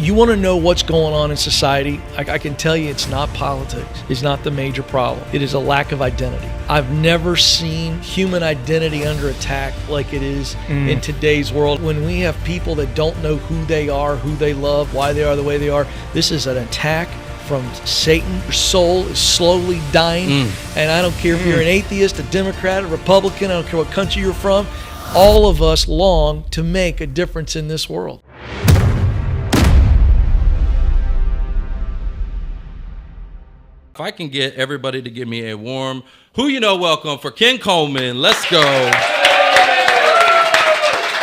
You want to know what's going on in society? I can tell you it's not politics. It's not the major problem. It is a lack of identity. I've never seen human identity under attack like it is in today's world. When we have people that don't know who they are, who they love, why they are the way they are, this is an attack from Satan. Your soul is slowly dying. And I don't care if you're an atheist, a Democrat, a Republican, I don't care what country you're from. All of us long to make a difference in this world. If I can get everybody to give me a warm, welcome for Ken Coleman. Let's go.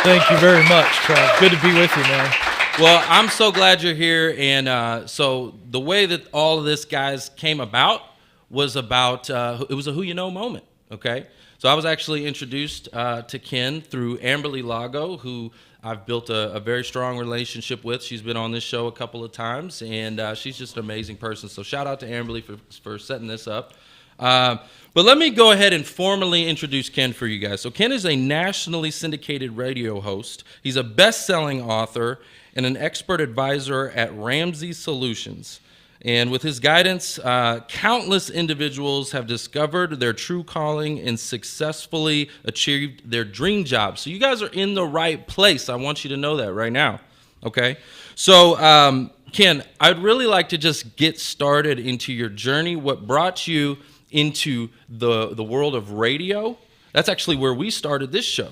Thank you very much, Trav. Good to be with you, man. Well, I'm so glad you're here. And so the way that all of this, guys, came about was about, it was a who you know moment, okay? So I was actually introduced to Ken through Amberly Lago, who I've built a very strong relationship with. She's been on this show a couple of times, and she's just an amazing person. So shout out to Amberly for setting this up. But let me go ahead and formally introduce Ken for you guys. So Ken is a nationally syndicated radio host. He's a best-selling author and an expert advisor at Ramsey Solutions. And with his guidance, countless individuals have discovered their true calling and successfully achieved their dream job. So you guys are in the right place. I want you to know that right now, okay? So, Ken, I'd really like to just get started into your journey. What brought you into the world of radio? That's actually where we started this show,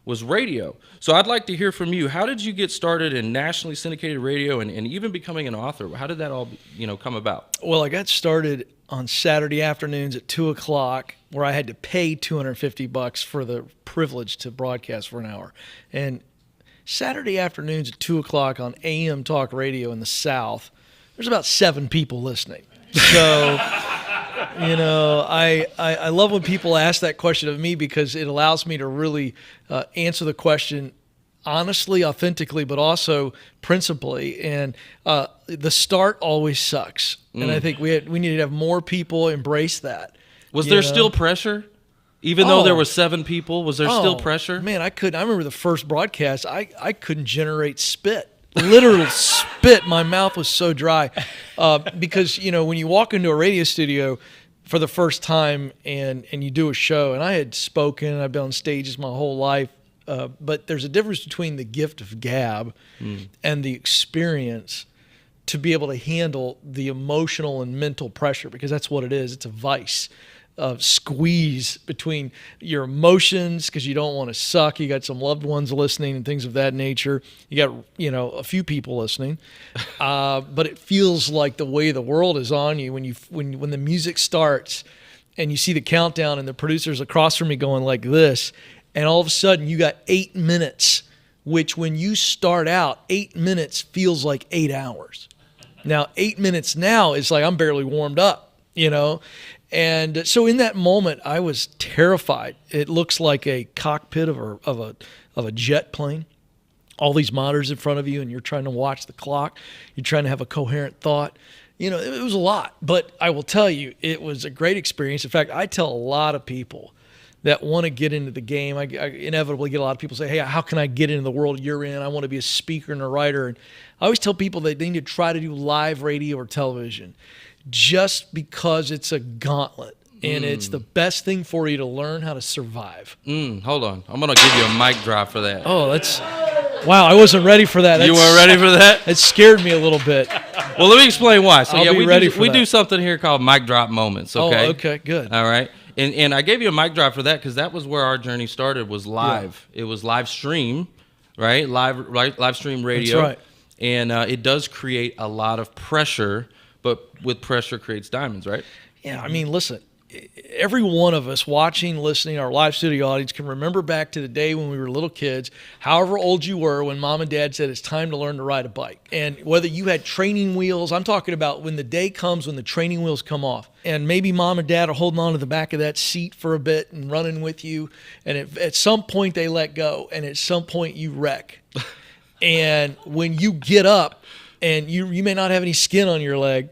was radio. So I'd like to hear from you. How did you get started in nationally syndicated radio and even becoming an author? How did that all, come about? Well, I got started on Saturday afternoons at 2 o'clock where I had to pay $250 for the privilege to broadcast for an hour. And Saturday afternoons at 2 o'clock on AM talk radio in the South, there's about 7 people listening. So... I love when people ask that question of me because it allows me to really answer the question honestly, authentically, but also principally. And the start always sucks. And I think we need to have more people embrace that. Was there still pressure? Even though there were 7 people, was there still pressure? Man, I remember the first broadcast, I couldn't generate spit. Literal spit. My mouth was so dry because, when you walk into a radio studio for the first time and you do a show, and I had spoken, I've been on stages my whole life, but there's a difference between the gift of gab and the experience to be able to handle the emotional and mental pressure, because that's what it is. It's a vice. Squeeze between your emotions because you don't want to suck. You got some loved ones listening and things of that nature. You got, a few people listening, but it feels like the way the world is on you when the music starts and you see the countdown and the producer's across from me going like this, and all of a sudden you got 8 minutes, which when you start out, 8 minutes feels like 8 hours. Now 8 minutes now is like I'm barely warmed up, And so in that moment, I was terrified. It looks like a cockpit of a jet plane. All these monitors in front of you, and you're trying to watch the clock. You're trying to have a coherent thought. It was a lot. But I will tell you, it was a great experience. In fact, I tell a lot of people that want to get into the game. I inevitably get a lot of people say, hey, how can I get into the world you're in? I want to be a speaker and a writer. And I always tell people that they need to try to do live radio or television, just because it's a gauntlet and it's the best thing for you to learn how to survive. Hold on. I'm going to give you a mic drop for that. Oh, wow, I wasn't ready for that. You weren't ready for that? It scared me a little bit. Well, let me explain why. So we do something here called mic drop moments, okay? Oh, okay, good. All right. And I gave you a mic drop for that because that was where our journey started, was live. Yeah. It was live stream, right? Live stream radio. That's right. And it does create a lot of pressure, but with pressure creates diamonds, right? Yeah, I mean, listen, every one of us watching, listening, our live studio audience can remember back to the day when we were little kids, however old you were, when mom and dad said it's time to learn to ride a bike. And whether you had training wheels, I'm talking about when the day comes when the training wheels come off. And maybe mom and dad are holding on to the back of that seat for a bit and running with you. And at some point they let go, and at some point you wreck. And when you get up, and you may not have any skin on your leg,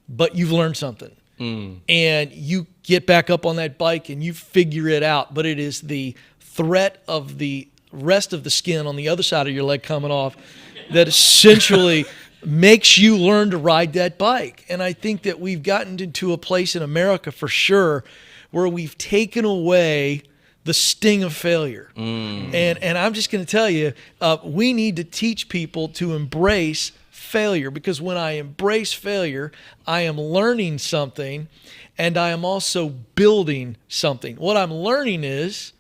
but you've learned something. And you get back up on that bike and you figure it out. But it is the threat of the rest of the skin on the other side of your leg coming off that essentially makes you learn to ride that bike. And I think that we've gotten into a place in America for sure where we've taken away the sting of failure. And I'm just going to tell you, we need to teach people to embrace failure, because when I embrace failure, I am learning something and I am also building something. What I'm learning is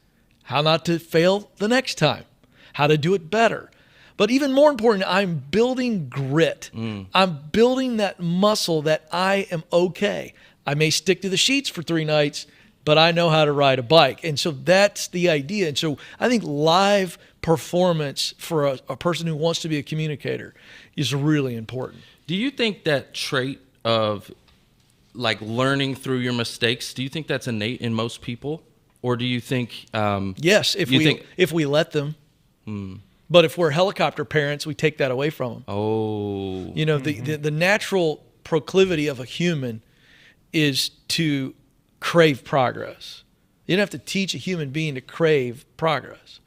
how not to fail the next time, how to do it better. But even more important, I'm building grit. I'm building that muscle that I am okay. I may stick to the sheets for 3 nights, but I know how to ride a bike. And so that's the idea. And so I think live performance for a person who wants to be a communicator is really important. Do you think that trait of like learning through your mistakes, do you think that's innate in most people? Or do you think... yes, if we let them. But if we're helicopter parents, we take that away from them. Oh. You know, the natural proclivity of a human is to crave progress. You don't have to teach a human being to crave progress.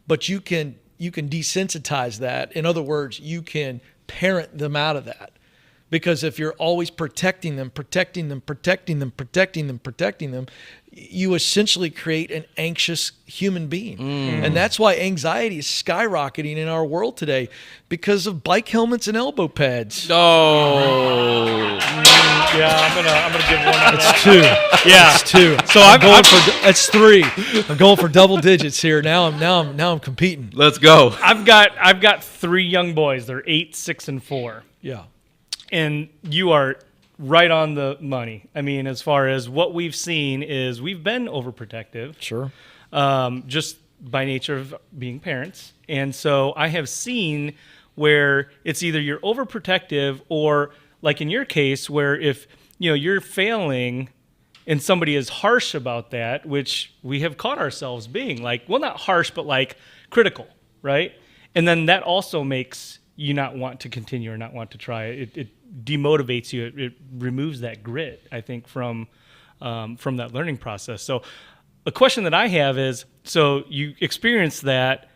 But you can desensitize that. In other words, you can parent them out of that. Because if you're always protecting them, you essentially create an anxious human being. And that's why anxiety is skyrocketing in our world today, because of bike helmets and elbow pads. Oh. Yeah, I'm gonna give one. That's 2. Yeah, It's 2. So That's 3. I'm going for double digits here. Now I'm competing. Let's go. I've got 3 young boys. They're 8, 6, and 4. Yeah. And you are right on the money. I mean, as far as what we've seen is we've been overprotective. Sure. Just by nature of being parents. And so I have seen where it's either you're overprotective or, like in your case, where if you're failing and somebody is harsh about that, which we have caught ourselves being like, well, not harsh, but like critical, right? And then that also makes you not want to continue or not want to try. It demotivates you. It removes that grit, I think, from that learning process. So a question that I have is, so you experienced that,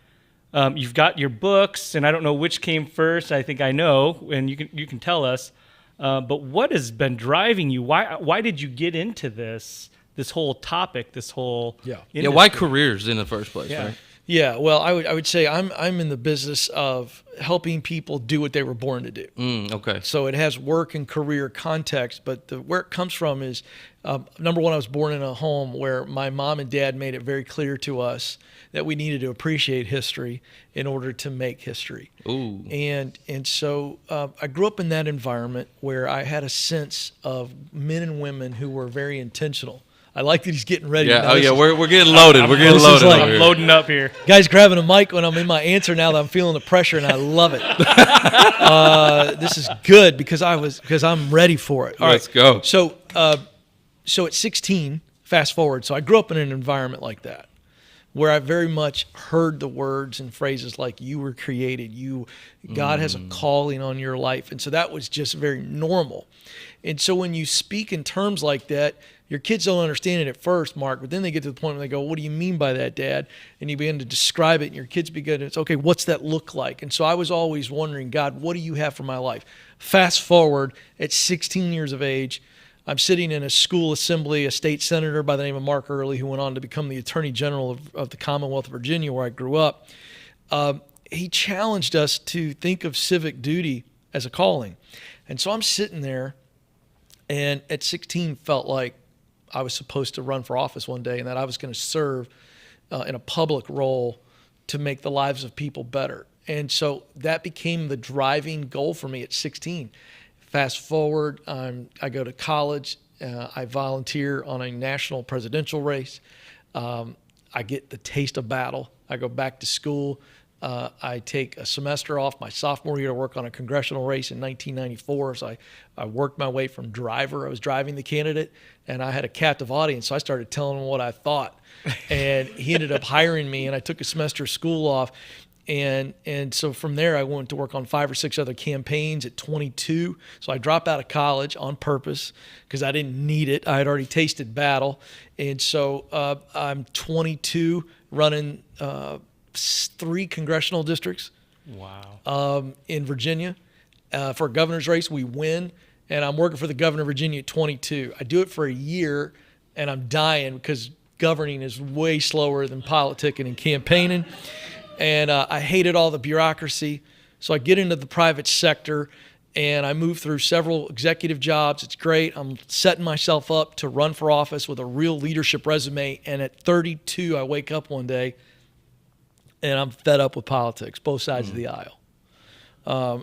you've got your books, and I don't know which came first. I think I know, and you can tell us. But what has been driving you? Why did you get into this whole topic, this whole industry? Why careers in the first place, Yeah. right? Yeah, well, I would say I'm in the business of helping people do what they were born to do. Okay. So it has work and career context, but where it comes from is, number one, I was born in a home where my mom and dad made it very clear to us that we needed to appreciate history in order to make history. Ooh. And so I grew up in that environment where I had a sense of men and women who were very intentional. I like that he's getting ready. Yeah. Now, this is- We're getting loaded. We're getting this is loaded. like- over here. I'm loading up here. Guy's grabbing a mic when I'm in my answer now that I'm feeling the pressure, and I love it. This is good because I'm ready for it. All Let's right. go. So at 16, fast forward. So I grew up in an environment like that, where I very much heard the words and phrases like "you were created," God has a calling on your life, and so that was just very normal. And so when you speak in terms like that, your kids don't understand it at first, Mark, but then they get to the point where they go, "What do you mean by that, Dad?" And you begin to describe it, and your kids begin to, it's okay, what's that look like? And so I was always wondering, God, what do you have for my life? Fast forward, at 16 years of age, I'm sitting in a school assembly, a state senator by the name of Mark Earley, who went on to become the Attorney General of the Commonwealth of Virginia, where I grew up. He challenged us to think of civic duty as a calling. And so I'm sitting there, and at 16 felt like I was supposed to run for office one day and that I was going to serve in a public role to make the lives of people better. And so that became the driving goal for me at 16. Fast forward, I go to college. I volunteer on a national presidential race. I get the taste of battle. I go back to school. I take a semester off my sophomore year to work on a congressional race in 1994. So I worked my way from driver. I was driving the candidate, and I had a captive audience. So I started telling him what I thought. And he ended up hiring me, and I took a semester of school off. And so from there, I went to work on 5 or 6 other campaigns at 22. So I dropped out of college on purpose because I didn't need it. I had already tasted battle. And so I'm 22 running 3 congressional districts. Wow. In Virginia. for a governor's race. We win, and I'm working for the governor of Virginia at 22. I do it for a year, and I'm dying because governing is way slower than politicking and campaigning. And I hated all the bureaucracy. So I get into the private sector, and I move through several executive jobs. It's great. I'm setting myself up to run for office with a real leadership resume. And at 32, I wake up one day, and I'm fed up with politics, both sides of the aisle.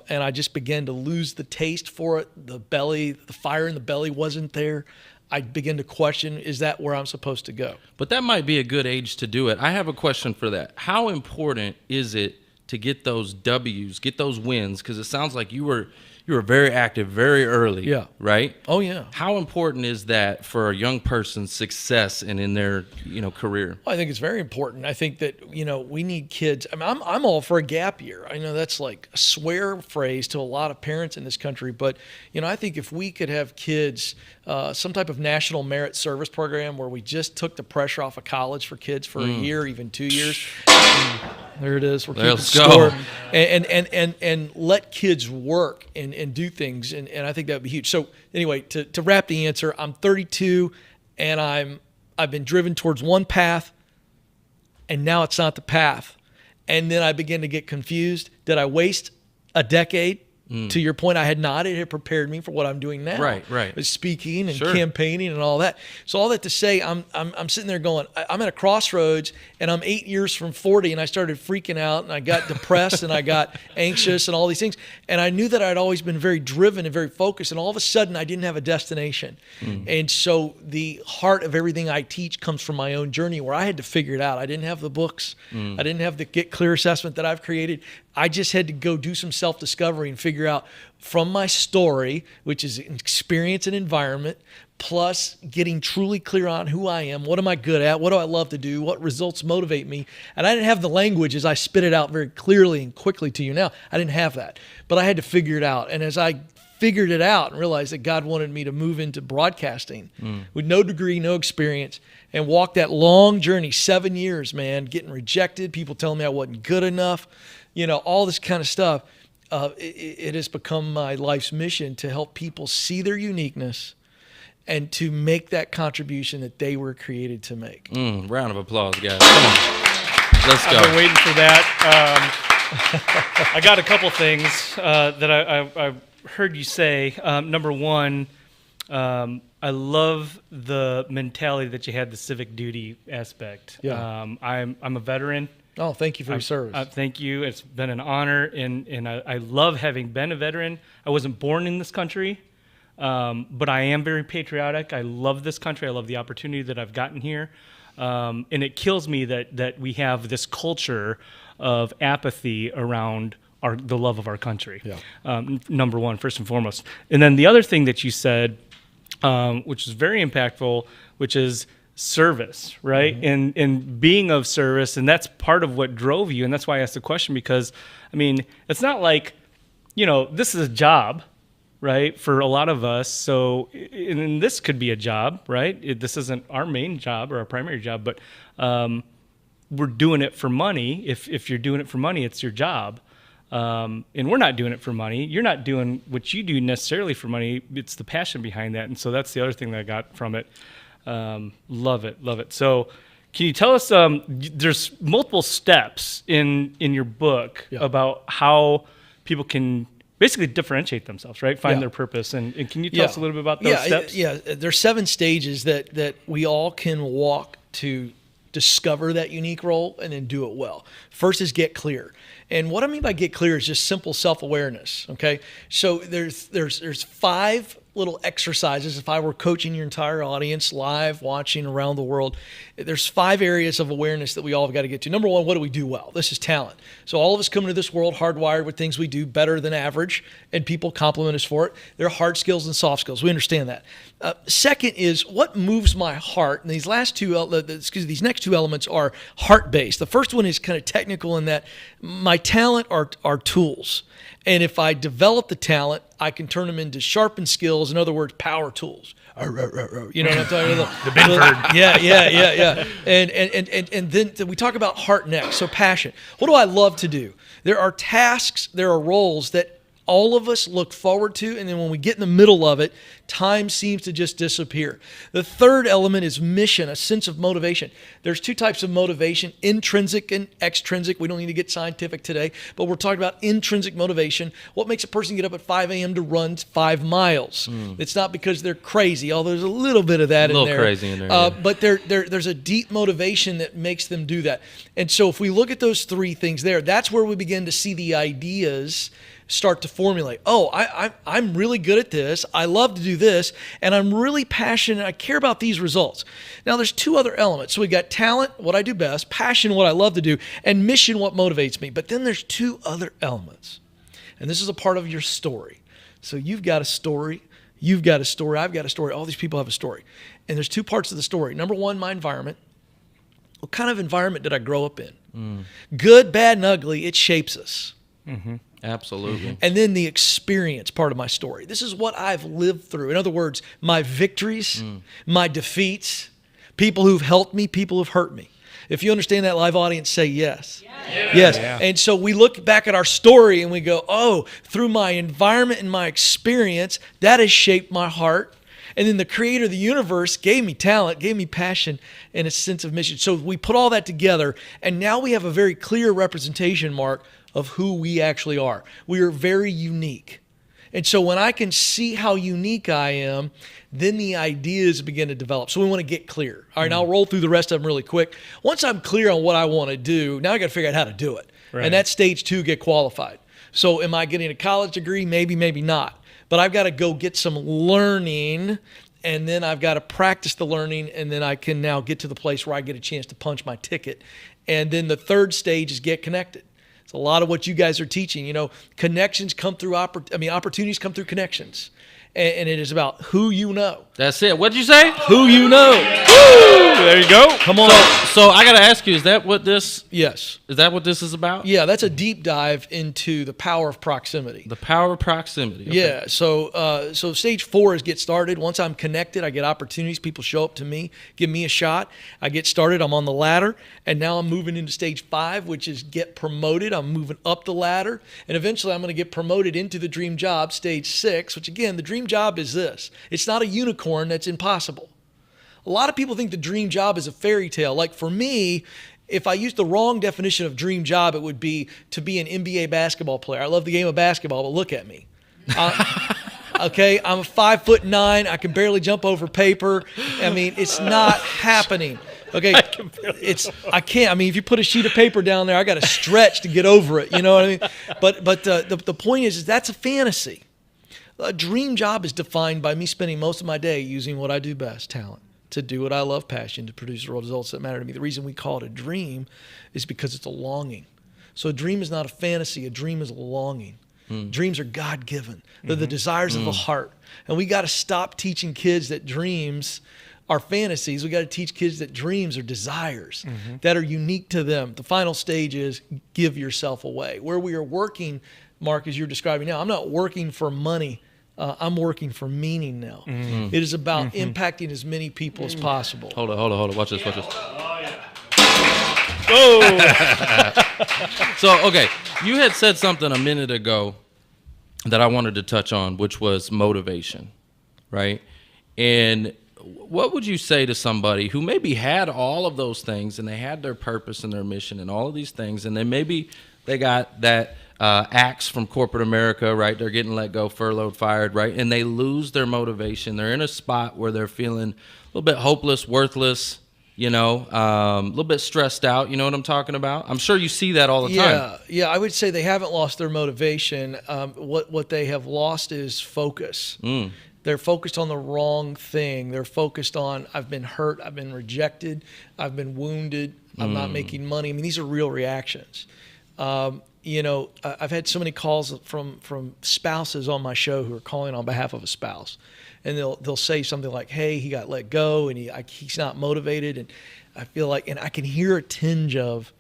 And I just began to lose the taste for it. The fire in the belly wasn't there. I began to question, is that where I'm supposed to go? But that might be a good age to do it. I have a question for that. How important is it to get those W's, get those wins? Because it sounds like you were very active very early. Yeah. Right? Oh, yeah. How important is that for a young person's success and in their, career? Well, I think it's very important. I think that, we need kids. I mean, I'm all for a gap year. I know that's like a swear phrase to a lot of parents in this country. But, I think if we could have kids, some type of national merit service program where we just took the pressure off of college for kids for a year, even 2 years. There it is. We're keeping score. And let kids work and do things. And I think that would be huge. So anyway, to wrap the answer, I'm 32 and I've been driven towards one path, and now it's not the path. And then I begin to get confused. Did I waste a decade? To your point, I had not. It had prepared me for what I'm doing now. Right. With speaking and campaigning and all that. So all that to say, I'm sitting there going, I'm at a crossroads, and I'm 8 years from 40, and I started freaking out, and I got depressed, and I got anxious, and all these things. And I knew that I'd always been very driven and very focused, and all of a sudden, I didn't have a destination. And so the heart of everything I teach comes from my own journey, where I had to figure it out. I didn't have the books. I didn't have the Get Clear assessment that I've created. I just had to go do some self-discovery and figure out from my story, which is experience and environment, plus getting truly clear on who I am, what am I good at, what do I love to do, what results motivate me. And I didn't have the language as I spit it out very clearly and quickly to you now. I didn't have that, but I had to figure it out. And as I figured it out and realized that God wanted me to move into broadcasting with no degree, no experience, and walk that long journey, 7 years, man, getting rejected, people telling me I wasn't good enough, all this kind of stuff. It has become my life's mission to help people see their uniqueness and to make that contribution that they were created to make. Round of applause, guys. Come on. Let's go. I've been waiting for that. I got a couple things that I heard you say. Number one, I love the mentality that you had, the civic duty aspect. Yeah. I'm a veteran. Oh, thank you for your service. Thank you. It's been an honor, and I love having been a veteran. I wasn't born in this country, but I am very patriotic. I love this country. I love the opportunity that I've gotten here. And it kills me that we have this culture of apathy around the love of our country. Yeah. Number one, first and foremost. And then the other thing that you said, which is very impactful, which is service, right? And being of service. And that's part of what drove you. And that's why I asked the question, because, it's not like, this is a job, right, for a lot of us. So, and this could be a job, right? This isn't our main job or our primary job, but we're doing it for money. If you're doing it for money, it's your job. And we're not doing it for money. You're not doing what you do necessarily for money. It's the passion behind that. And so that's the other thing that I got from it. Love it. So can you tell us, there's multiple steps in your book about how people can basically differentiate themselves, right? Find their purpose. And can you tell us a little bit about those steps? Yeah, there's 7 stages that we all can walk to discover that unique role and then do it well. First is get clear. And what I mean by get clear is just simple self-awareness, okay? So there's 5 little exercises. If I were coaching your entire audience live, watching around the world, there's 5 areas of awareness that we all have got to get to. Number one, what do we do well? This is talent. So all of us come into this world hardwired with things we do better than average, and people compliment us for it. They're hard skills and soft skills. We understand that. Second is what moves my heart. And these next 2 elements are heart-based. The first one is kind of technical in that my talent are tools. And if I develop the talent, I can turn them into sharpened skills. In other words, power tools. You know what I'm talking about? The big bird. Yeah. And then we talk about heart next, so passion. What do I love to do? There are tasks, there are roles that all of us look forward to, and then when we get in the middle of it, time seems to just disappear. The third element is mission, a sense of motivation. There's two types of motivation, intrinsic and extrinsic. We don't need to get scientific today, but we're talking about intrinsic motivation. What makes a person get up at 5 a.m. to run 5 miles? It's not because they're crazy, although there's a little bit of that in there. A little crazy in there, yeah. But there's a deep motivation that makes them do that. And so if we look at those three things there, that's where we begin to see the ideas start to formulate. Oh, I'm really good at this. I love to do this. And I'm really passionate. I care about these results. Now, there's two other elements. So we got talent, what I do best, passion, what I love to do, and mission, what motivates me. But then there's two other elements. And this is a part of your story. So you've got a story. You've got a story. I've got a story. All these people have a story. And there's two parts of the story. Number one, my environment. What kind of environment did I grow up in? Good, bad, and ugly, it shapes us. Mm-hmm. Absolutely. And then the experience part of my story. This is what I've lived through. In other words, my victories, my defeats, people who've helped me, people who've hurt me. If you understand that, live audience, say yes. Yes. Yeah. And so we look back at our story and we go, oh, through my environment and my experience, that has shaped my heart. And then the creator of the universe gave me talent, gave me passion, and a sense of mission. So we put all that together, and now we have a very clear representation, Mark, of who we actually are. We are very unique. And so when I can see how unique I am, then the ideas begin to develop. So we want to get clear. All right, I'll roll through the rest of them really quick. Once I'm clear on what I want to do, now I got to figure out how to do it. Right. And that's stage 2, get qualified. So am I getting a college degree? Maybe, maybe not. But I've got to go get some learning, and then I've got to practice the learning, and then I can now get to the place where I get a chance to punch my ticket. And then the third stage is get connected. It's a lot of what you guys are teaching. You know, connections come through, opportunities come through connections. And it is about who you know. That's it. What'd you say? Who you know. Woo! There you go. Come on. So I got to ask you, is that what this is about? Yeah, that's a deep dive into the power of proximity. The power of proximity. Okay. Yeah, so stage 4 is get started. Once I'm connected, I get opportunities. People show up to me, give me a shot. I get started. I'm on the ladder, and now I'm moving into stage 5, which is get promoted. I'm moving up the ladder, and eventually I'm going to get promoted into the dream job, stage 6, which again, the dream job is this. It's not a unicorn. That's impossible. A lot of people think the dream job is a fairy tale. Like for me, if I used the wrong definition of dream job, it would be to be an NBA basketball player. I love the game of basketball, but look at me. Okay, I'm 5'9". I can barely jump over paper. I mean, it's not happening. Okay, I can't. I mean, if you put a sheet of paper down there, I got to stretch to get over it. You know what I mean? But the point is that's a fantasy. A dream job is defined by me spending most of my day using what I do best, talent, to do what I love, passion, to produce the results that matter to me. The reason we call it a dream is because it's a longing. So a dream is not a fantasy. A dream is a longing. Dreams are God-given. They're the desires of the heart. And we got to stop teaching kids that dreams are fantasies. We got to teach kids that dreams are desires that are unique to them. The final stage is give yourself away. Where we are working, Mark, as you're describing now, I'm not working for money. I'm working for meaning now. It is about impacting as many people as possible. Hold on. Watch this. Oh. So, okay, you had said something a minute ago that I wanted to touch on, which was motivation, right? And what would you say to somebody who maybe had all of those things and they had their purpose and their mission and all of these things, and then maybe they got that axe from corporate America, right? They're getting let go, furloughed, fired, right? And they lose their motivation. They're in a spot where they're feeling a little bit hopeless, worthless, you know, a little bit stressed out. You know what I'm talking about? I'm sure you see that all the time. Yeah, I would say they haven't lost their motivation. What they have lost is focus. They're focused on the wrong thing. They're focused on, I've been hurt, I've been rejected, I've been wounded, I'm not making money. I mean, these are real reactions. You know, I've had so many calls from spouses on my show who are calling on behalf of a spouse. And they'll say something like, hey, he got let go and he's not motivated. And I feel like, and I can hear a tinge of,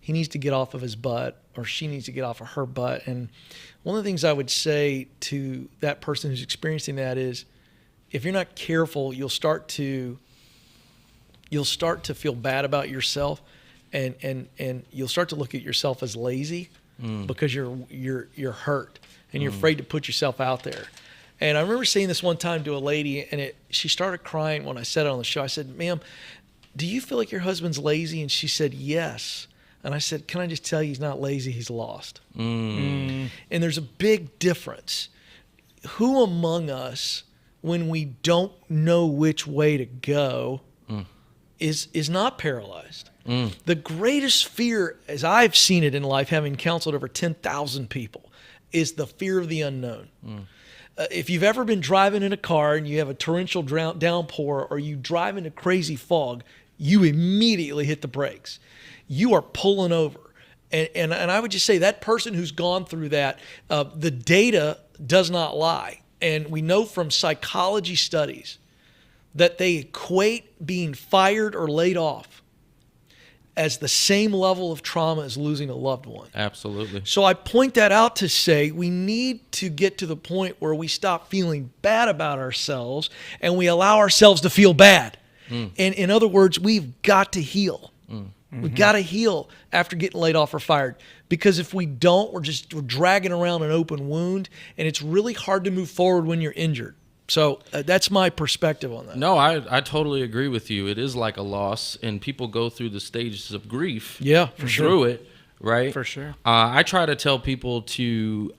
he needs to get off of his butt or she needs to get off of her butt. And one of the things I would say to that person who's experiencing that is, if you're not careful, you'll start to feel bad about yourself, and you'll start to look at yourself as lazy because you're hurt. and you're afraid to put yourself out there. And I remember saying this one time to a lady, and she started crying when I said it on the show. I said, "Ma'am, do you feel like your husband's lazy?" And she said, "Yes." And I said, "Can I just tell you, he's not lazy, he's lost." And there's a big difference. Who among us, when we don't know which way to go, is not paralyzed? The greatest fear, as I've seen it in life, having counseled over 10,000 people, is the fear of the unknown. If you've ever been driving in a car and you have a torrential downpour, or you drive in a crazy fog, you immediately hit the brakes. You are pulling over. And I would just say that person who's gone through that, the data does not lie. And we know from psychology studies that they equate being fired or laid off as the same level of trauma as losing a loved one. Absolutely. So I point that out to say we need to get to the point where we stop feeling bad about ourselves and we allow ourselves to feel bad. And in other words, we've got to heal. We've got to heal after getting laid off or fired. Because if we don't, we're dragging around an open wound, and it's really hard to move forward when you're injured. So that's my perspective on that. No, I totally agree with you. It is like a loss, and people go through the stages of grief. Yeah, for sure. Through it, right? For sure. I try to tell people to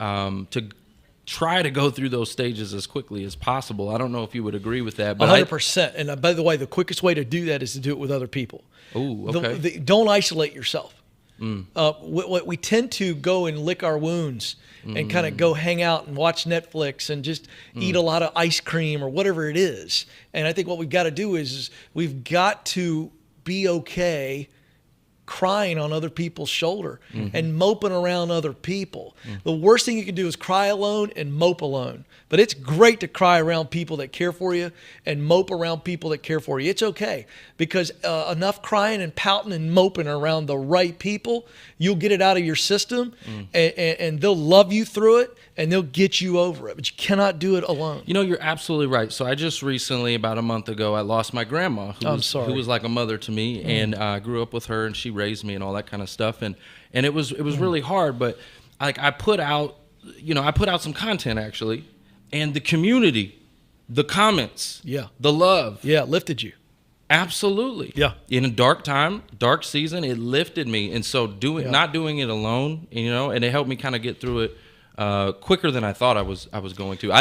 try to go through those stages as quickly as possible. I don't know if you would agree with that, but 100%. And by the way, the quickest way to do that is to do it with other people. Oh, okay. Don't isolate yourself. What we tend to go and lick our wounds and kind of go hang out and watch Netflix and just eat a lot of ice cream or whatever it is. And I think what we've got to do is we've got to be okay crying on other people's shoulder and moping around other people. The worst thing you can do is cry alone and mope alone. But it's great to cry around people that care for you and mope around people that care for you. It's okay, because enough crying and pouting and moping around the right people, you'll get it out of your system, and they'll love you through it, and they'll get you over it. But you cannot do it alone. You know, you're absolutely right. So I just recently, about a month ago, I lost my grandma, who was like a mother to me, and I grew up with her, and she raised me and all that kind of stuff. And it was really hard, but like I put out some content actually, and the community, the comments, the love, lifted you. Absolutely. Yeah. In a dark time, dark season, it lifted me. And so not doing it alone, and it helped me kind of get through it quicker than I thought I was going to.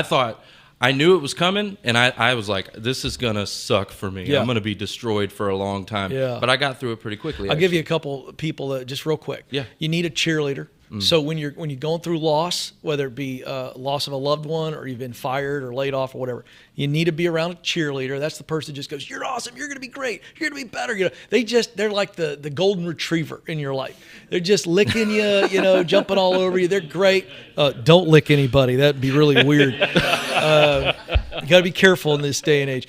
I knew it was coming, and I was like, this is going to suck for me. I'm going to be destroyed for a long time. Yeah. But I got through it pretty quickly. I'll give you a couple people that, just real quick. Yeah. You need a cheerleader. So when you're going through loss, whether it be loss of a loved one, or you've been fired or laid off or whatever, you need to be around a cheerleader. That's the person that just goes, "You're awesome. You're going to be great. You're going to be better." They're like the golden retriever in your life. They're just licking you, jumping all over you. They're great. Don't lick anybody. That'd be really weird. You got to be careful in this day and age.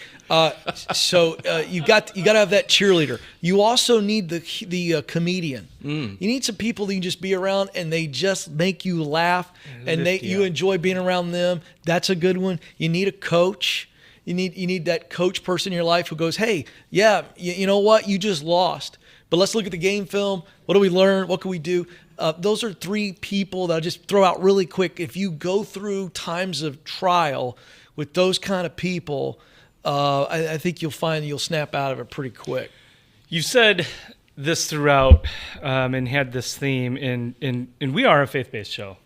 So you got to have that cheerleader. You also need the comedian. You need some people that you can just be around and they just make you laugh, and you enjoy being around them. That's a good one. You need a coach. You need that coach person in your life who goes, "Hey, you know what? You just lost, but let's look at the game film. What do we learn? What can we do?" Those are three people that I'll just throw out really quick. If you go through times of trial with those kind of people, I think you'll find you'll snap out of it pretty quick. You said this throughout and had this theme, and we are a faith-based show.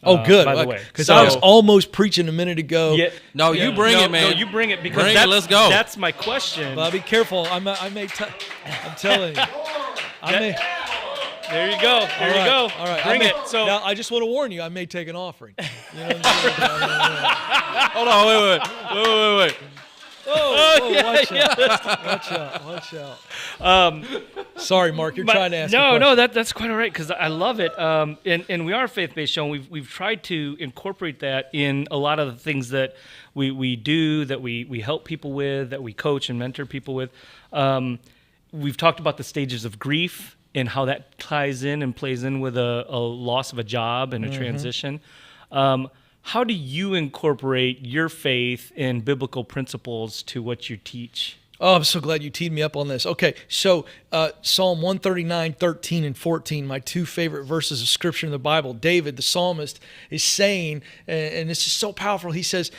Oh, good. By the way, because I was almost preaching a minute ago. No, you bring it, man. No, you bring it, because let's go. That's my question. But be careful. I'm telling you. There you go. There you go. All right. Bring it. So now I just want to warn you, I may take an offering. You know what I'm saying? Hold on, wait. Watch out. Sorry, Mark, you're trying to ask No, that's quite all right, because I love it. And we are a faith-based show, and we've tried to incorporate that in a lot of the things that we do, that we help people with, that we coach and mentor people with. We've talked about the stages of grief and how that ties in and plays in with a loss of a job and a transition. How do you incorporate your faith and biblical principles to what you teach? Oh, I'm so glad you teed me up on this. Okay, so Psalm 139, 13, and 14, my two favorite verses of Scripture in the Bible. David, the psalmist, is saying, and this is so powerful, he says,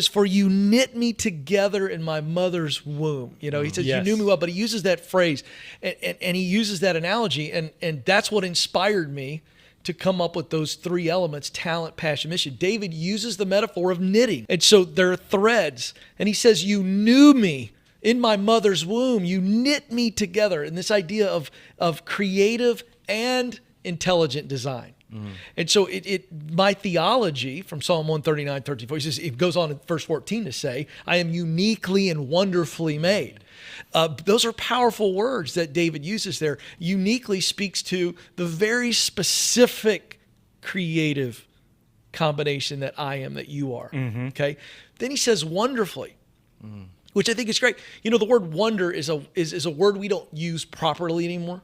for you knit me together in my mother's womb. You know, he says, Yes. you knew me well, but he uses that phrase, and he uses that analogy, and that's what inspired me to come up with those three elements: talent, passion, mission. David uses the metaphor of knitting. And so there are threads. And he says, you knew me in my mother's womb. You knit me together. And this idea of creative and intelligent design. And so my theology from Psalm 139, 34, he says, it goes on in verse 14 to say, I am uniquely and wonderfully made. Those are powerful words that David uses there. Uniquely speaks to the very specific creative combination that I am, that you are. Okay. Then he says wonderfully, which I think is great. You know, the word wonder is a word we don't use properly anymore.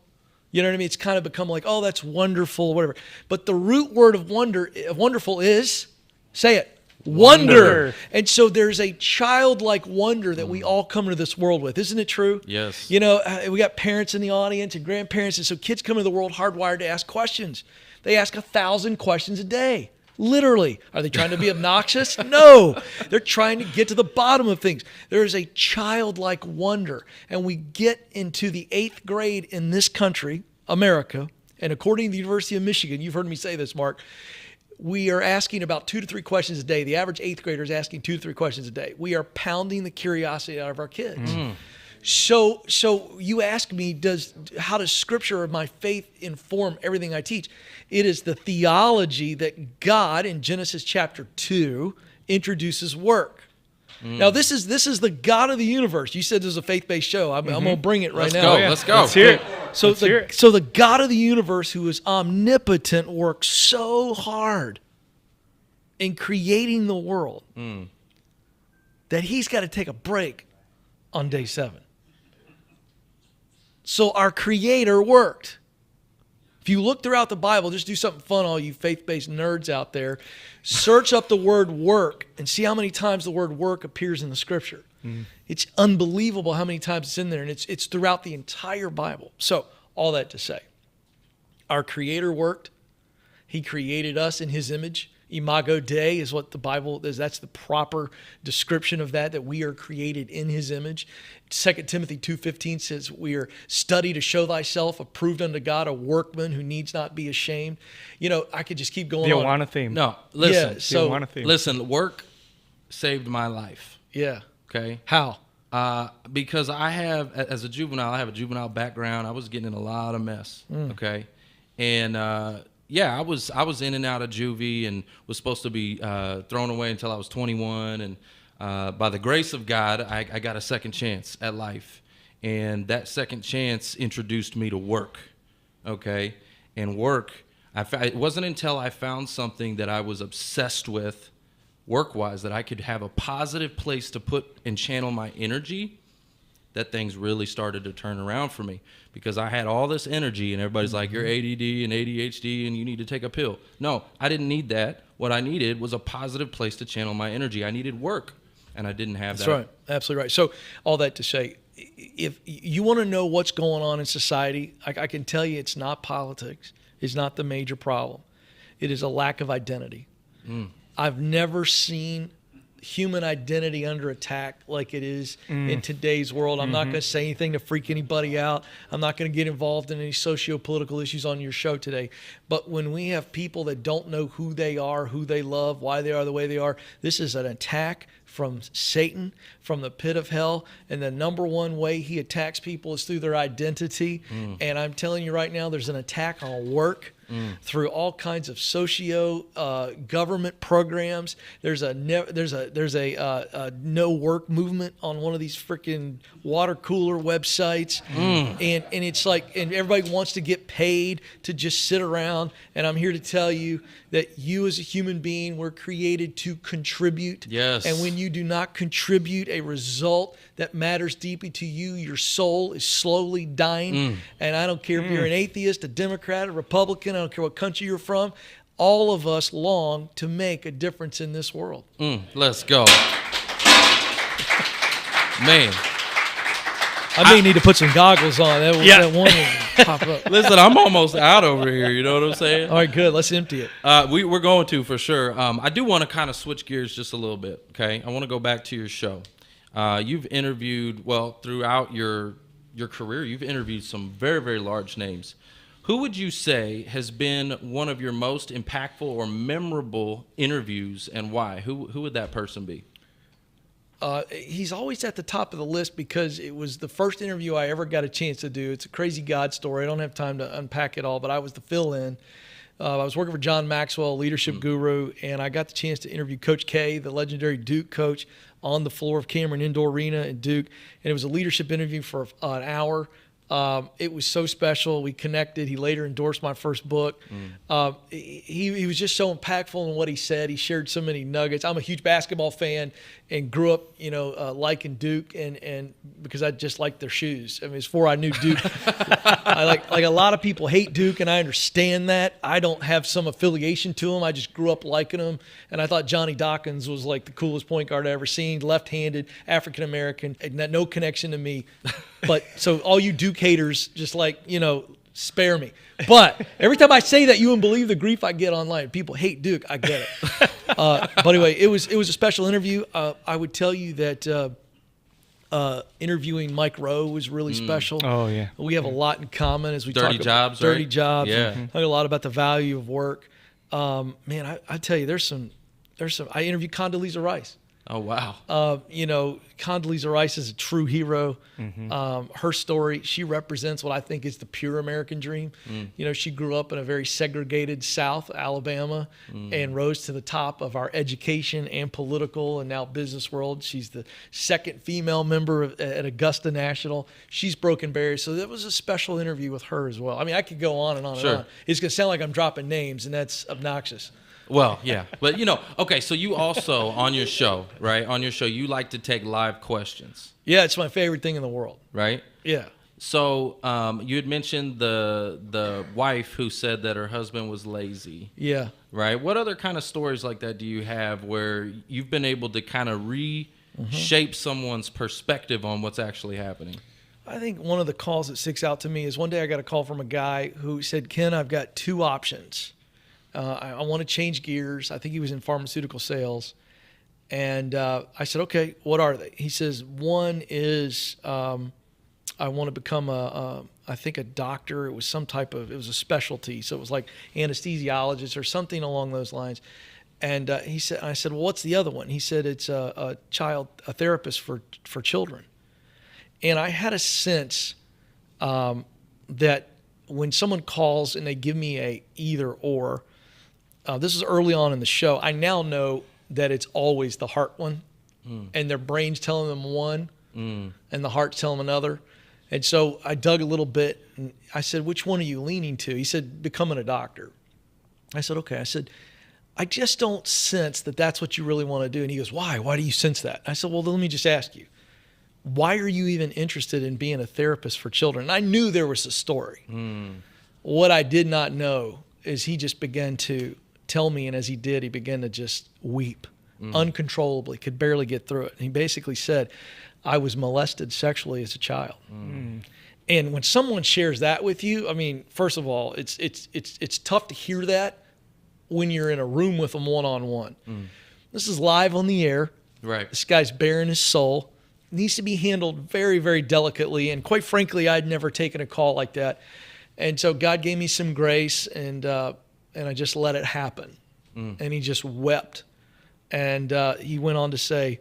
You know what I mean? It's kind of become like, oh, that's wonderful, or whatever. But the root word of wonderful is, say it, wonder. And so there's a childlike wonder that we all come into this world with. Isn't it true? Yes. You know, we got parents in the audience and grandparents. And so kids come into the world hardwired to ask questions. They ask 1,000 questions a day. Literally. Are they trying to be obnoxious? No. They're trying to get to the bottom of things. There is a childlike wonder. And we get into the 8th grade in this country, America, and according to the University of Michigan, you've heard me say this, Mark, we are asking about 2 to 3 questions a day. The average 8th grader is asking 2 to 3 questions a day. We are pounding the curiosity out of our kids. So you ask me, how does Scripture or my faith inform everything I teach? It is the theology that God in Genesis chapter 2 introduces work. Now this is the God of the universe. You said this is a faith-based show. I'm going to bring it right now. Let's go. Let's hear it. So the God of the universe, who is omnipotent, works so hard in creating the world that he's got to take a break on day 7. So our Creator worked. If you look throughout the Bible, just do something fun, all you faith-based nerds out there. Search up the word work and see how many times the word work appears in the Scripture. It's unbelievable how many times it's in there, and it's throughout the entire Bible. So all that to say, our Creator worked. He created us in His image. Imago Dei is what the Bible is. That's the proper description of that we are created in His image. 2 Timothy 2:15 says, we are study to show thyself approved unto God, a workman who needs not be ashamed. You know, I could just keep going The on. Awana theme. No, listen. Yeah, so- the Awana theme. Listen, work saved my life. Yeah. Okay. How? Because as a juvenile, I have a juvenile background. I was getting in a lot of mess. Okay. And, I was in and out of juvie and was supposed to be thrown away until I was 21. And by the grace of God, I got a second chance at life. And that second chance introduced me to work. Okay. And work, it wasn't until I found something that I was obsessed with work-wise, that I could have a positive place to put and channel my energy, that things really started to turn around for me, because I had all this energy and everybody's like, you're ADD and ADHD and you need to take a pill. No, I didn't need that. What I needed was a positive place to channel my energy. I needed work, and I didn't have that. That's right. Absolutely right. So all that to say, if you want to know what's going on in society, I can tell you it's not politics. It's not the major problem. It is a lack of identity. I've never seen human identity under attack like it is in today's world. I'm not going to say anything to freak anybody out. I'm not going to get involved in any socio-political issues on your show today. But when we have people that don't know who they are, who they love, why they are the way they are, this is an attack from Satan, from the pit of hell. And the number one way he attacks people is through their identity. And I'm telling you right now, there's an attack on work. Through all kinds of government programs. There's a no work movement on one of these freaking water cooler websites, and it's like, and everybody wants to get paid to just sit around. And I'm here to tell you that you as a human being were created to contribute. Yes. And when you do not contribute a result that matters deeply to you, your soul is slowly dying. And I don't care if you're an atheist, a Democrat, a Republican, I don't care what country you're from, all of us long to make a difference in this world. Let's go. Man. I may need to put some goggles on. That one will pop up. Listen, I'm almost out over here. You know what I'm saying? All right, good. Let's empty it. We're going to for sure. I do want to kind of switch gears just a little bit. Okay, I want to go back to your show. You've interviewed throughout your career. You've interviewed some very, very large names. Who would you say has been one of your most impactful or memorable interviews, and why? Who would that person be? He's always at the top of the list because it was the first interview I ever got a chance to do. It's a crazy God story. I don't have time to unpack it all, but I was the fill-in. I was working for John Maxwell, leadership guru, and I got the chance to interview Coach K, the legendary Duke coach, on the floor of Cameron Indoor Arena at Duke. And it was a leadership interview for an hour. It was so special. We connected. He later endorsed my first book. He was just so impactful in what he said. He shared so many nuggets. I'm a huge basketball fan and grew up, liking Duke and because I just liked their shoes. I mean, it's before I knew Duke. I like a lot of people hate Duke, and I understand that. I don't have some affiliation to them. I just grew up liking them, and I thought Johnny Dawkins was like the coolest point guard I ever seen. Left-handed, African American, no connection to me. But so all you Duke haters, just spare me. But every time I say that, you wouldn't believe the grief I get online. People hate Duke. I get it. But anyway, it was a special interview. I would tell you that interviewing Mike Rowe was really special. Oh, yeah. We have a lot in common as we Dirty talk jobs, about dirty right? jobs. Yeah. Talk a lot about the value of work. Man, I tell you, there's some. I interviewed Condoleezza Rice. Oh, wow. Condoleezza Rice is a true hero. Her story, she represents what I think is the pure American dream. She grew up in a very segregated South Alabama and rose to the top of our education and political and now business world. She's the second female member at Augusta National. She's broken barriers. So that was a special interview with her as well. I mean, I could go on and on and on. It's going to sound like I'm dropping names, and that's obnoxious. Well, yeah. But, okay, so you also, on your show, right? On your show, you like to take live questions. Yeah, it's my favorite thing in the world. Right? Yeah. So you had mentioned the wife who said that her husband was lazy. Yeah. Right? What other kind of stories like that do you have where you've been able to kind of reshape someone's perspective on what's actually happening? I think one of the calls that sticks out to me is one day I got a call from a guy who said, Ken, I've got two options. I want to change gears. I think he was in pharmaceutical sales. And I said, okay, what are they? He says, one is I want to become I think a doctor. It was it was a specialty. So it was like anesthesiologist or something along those lines. And I said, well, what's the other one? He said, it's a therapist for children. And I had a sense that when someone calls and they give me a either or, this is early on in the show, I now know that it's always the heart one, and their brain's telling them one, and the heart's telling them another. And so I dug a little bit, and I said, which one are you leaning to? He said, becoming a doctor. I said, okay. I said, I just don't sense that that's what you really want to do. And he goes, why? Why do you sense that? I said, well, then let me just ask you, why are you even interested in being a therapist for children? And I knew there was a story. What I did not know is he just began to tell me, and as he did, he began to just weep uncontrollably, could barely get through it. And he basically said, I was molested sexually as a child. And when someone shares that with you, I mean, first of all, it's tough to hear that when you're in a room with them one-on-one. This is live on the air. Right. This guy's bearing his soul. It needs to be handled very, very delicately. And quite frankly, I'd never taken a call like that. And so God gave me some grace, and I just let it happen. And he just wept. And he went on to say,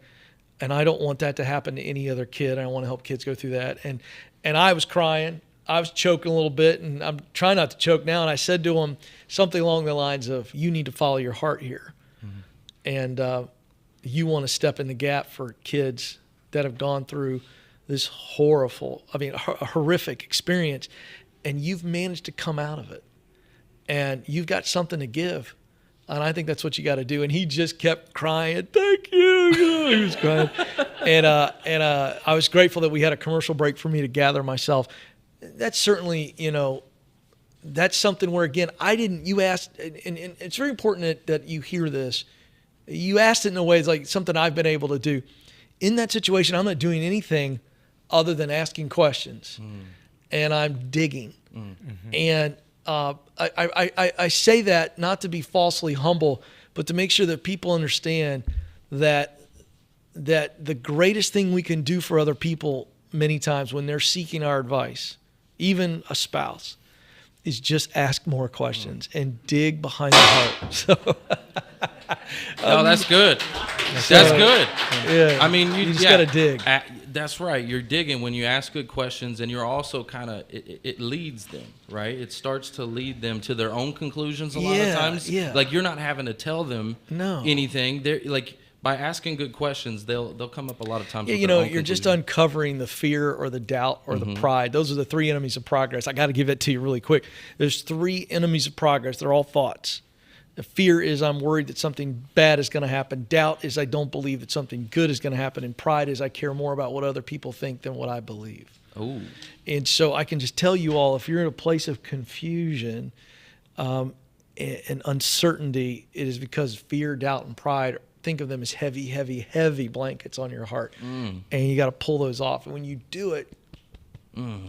and I don't want that to happen to any other kid. I want to help kids go through that. And I was crying. I was choking a little bit, and I'm trying not to choke now. And I said to him something along the lines of, you need to follow your heart here. And you want to step in the gap for kids that have gone through this horrific experience, and you've managed to come out of it. And you've got something to give. And I think that's what you got to do. And he just kept crying, thank you. He was crying. And I was grateful that we had a commercial break for me to gather myself. That's certainly, that's something where, again, you asked, and it's very important that you hear this. You asked it in a way it's like something I've been able to do. In that situation, I'm not doing anything other than asking questions, and I'm digging. And I say that not to be falsely humble, but to make sure that people understand that the greatest thing we can do for other people many times when they're seeking our advice, even a spouse, is just ask more questions and dig behind the heart. So, No, that's good. That's good. yeah, I mean, you just got to dig. That's right. You're digging when you ask good questions, and you're also kind of it leads them, right? It starts to lead them to their own conclusions a lot of times. Yeah. Like you're not having to tell them anything. They're like by asking good questions, they'll come up a lot of times. Yeah, with their own you're just conclusions. uncovering the fear or the doubt or the pride. Those are the three enemies of progress. I got to give it to you really quick. There's three enemies of progress. They're all thoughts. The fear is I'm worried that something bad is going to happen. Doubt is I don't believe that something good is going to happen. And pride is I care more about what other people think than what I believe. Oh. And so I can just tell you all, if you're in a place of confusion and uncertainty, it is because fear, doubt, and pride, think of them as heavy, heavy, heavy blankets on your heart. And you got to pull those off. And when you do it,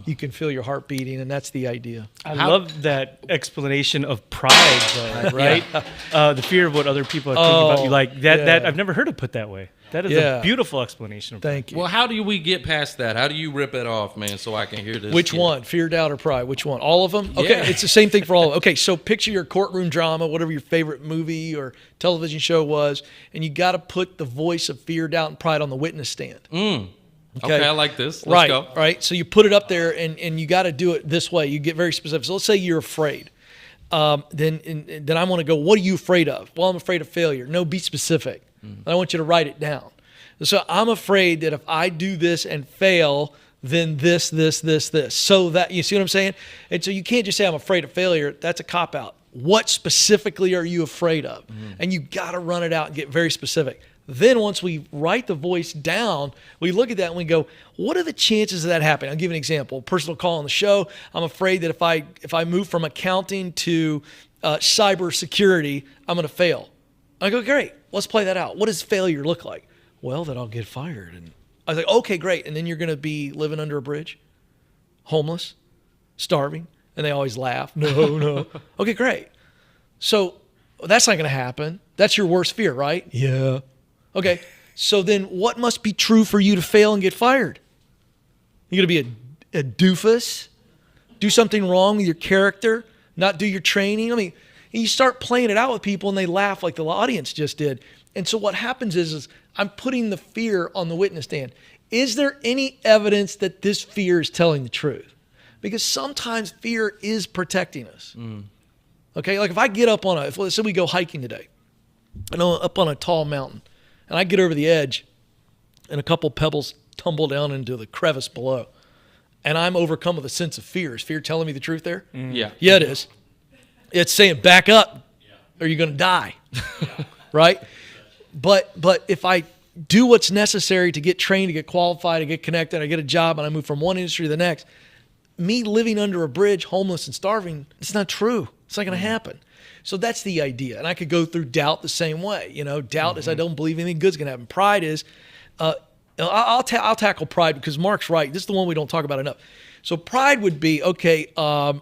you can feel your heart beating, and that's the idea. I love that explanation of pride, though, right? The fear of what other people are thinking about you. Like that, that I've never heard it put that way. That is a beautiful explanation. Thank you. Well, how do we get past that? How do you rip it off, man, so I can hear this? Which one? Fear, doubt, or pride? Which one? All of them? Okay, it's the same thing for all of them. Okay, so picture your courtroom drama, whatever your favorite movie or television show was, and you got to put the voice of fear, doubt, and pride on the witness stand. Okay, I like this. Let's go. Right. So you put it up there, and you got to do it this way. You get very specific. So let's say you're afraid. Then I want to go, what are you afraid of? Well, I'm afraid of failure. No, be specific. I want you to write it down. So I'm afraid that if I do this and fail, then this. So that, you see what I'm saying? And so you can't just say I'm afraid of failure. That's a cop-out. What specifically are you afraid of? And you got to run it out and get very specific. Then once we write the voice down, we look at that and we go, what are the chances of that happening? I'll give you an example. Personal call on the show. I'm afraid that if I move from accounting to cyber security, I'm going to fail. I go, great. Let's play that out. What does failure look like? Well, that I'll get fired. And I was like, okay, great. And then you're going to be living under a bridge, homeless, starving. And they always laugh. No. Okay, great. So that's not going to happen. That's your worst fear, right? Yeah. Okay, so then what must be true for you to fail and get fired? You're going to be a doofus, do something wrong with your character, not do your training. I mean, and you start playing it out with people and they laugh like the audience just did. And so what happens is I'm putting the fear on the witness stand. Is there any evidence that this fear is telling the truth? Because sometimes fear is protecting us. Okay, like if I get up let's say we go hiking today, and I'm up on a tall mountain, and I get over the edge, and a couple pebbles tumble down into the crevice below. And I'm overcome with a sense of fear. Is fear telling me the truth there? Yeah. Yeah, it is. It's saying, back up, or you're going to die. Right? But if I do what's necessary to get trained, to get qualified, to get connected, I get a job, and I move from one industry to the next, me living under a bridge, homeless and starving, it's not true. It's not going to happen. So that's the idea. And I could go through doubt the same way. Doubt is I don't believe anything good's going to happen. Pride is, I'll tackle pride because Mark's right. This is the one we don't talk about enough. So pride would be, okay, I'll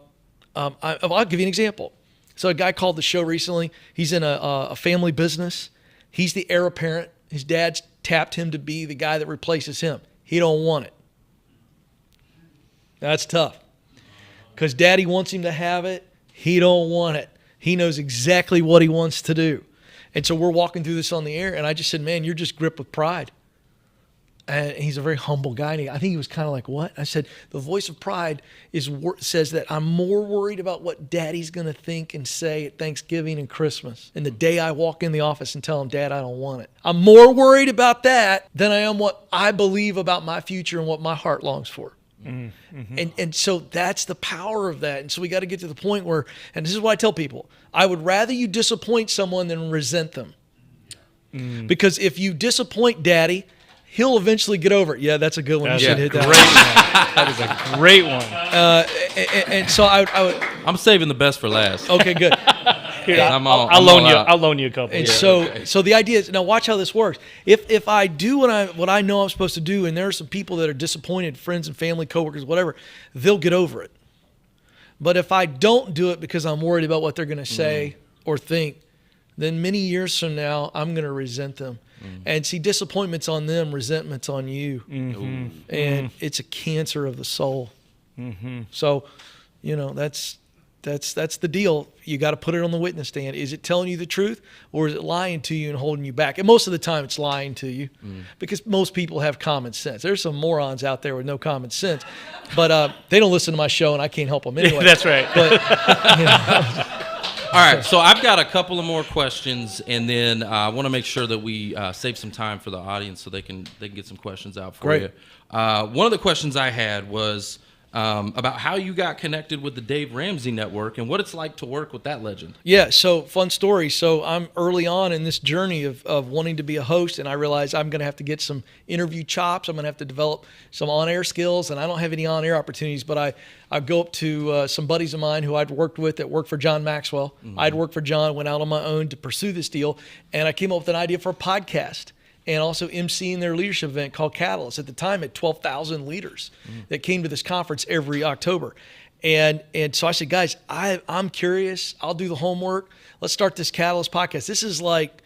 give you an example. So a guy called the show recently. He's in a family business. He's the heir apparent. His dad's tapped him to be the guy that replaces him. He don't want it. That's tough because daddy wants him to have it. He don't want it. He knows exactly what he wants to do. And so we're walking through this on the air, and I just said, man, you're just gripped with pride. And he's a very humble guy. And I think he was kind of like, what? I said, the voice of pride says that I'm more worried about what daddy's going to think and say at Thanksgiving and Christmas. And the day I walk in the office and tell him, Dad, I don't want it. I'm more worried about that than I am what I believe about my future and what my heart longs for. And so that's the power of that. And so we got to get to the point where, and this is what I tell people, I would rather you disappoint someone than resent them. Because if you disappoint daddy, he'll eventually get over it. Yeah, that's a good one. You should hit that. That is a great one. And so I would. I'm saving the best for last. Okay, good. Here, I'm all- I'll I'm loan all you. out. I'll loan you a couple. And Yeah. so the idea is, now watch how this works. If I do what I know I'm supposed to do, and there are some people that are disappointed, friends and family, coworkers, whatever, they'll get over it. But if I don't do it because I'm worried about what they're going to say or think, then many years from now, I'm going to resent them. And see, disappointment's on them, resentment's on you. And it's a cancer of the soul. So, that's the deal. You got to put it on the witness stand. Is it telling you the truth, or is it lying to you and holding you back? And most of the time it's lying to you, because most people have common sense. There's some morons out there with no common sense, but they don't listen to my show, and I can't help them anyway. That's right. But, All right, so I've got a couple of more questions, and then I want to make sure that we save some time for the audience so they can get some questions out for Great. you. One of the questions I had was about how you got connected with the Dave Ramsey Network and what it's like to work with that legend. Yeah, so fun story. So I'm early on in this journey of wanting to be a host, and I realized I'm going to have to get some interview chops. I'm going to have to develop some on-air skills, and I don't have any on-air opportunities, but I go up to some buddies of mine who I'd worked with that worked for John Maxwell. I'd worked for John, went out on my own to pursue this deal, and I came up with an idea for a podcast, and also emceeing their leadership event called Catalyst. At the time, at 12,000 leaders that came to this conference every October. And so I said, guys, I'm curious. I'll do the homework. Let's start this Catalyst podcast. This is like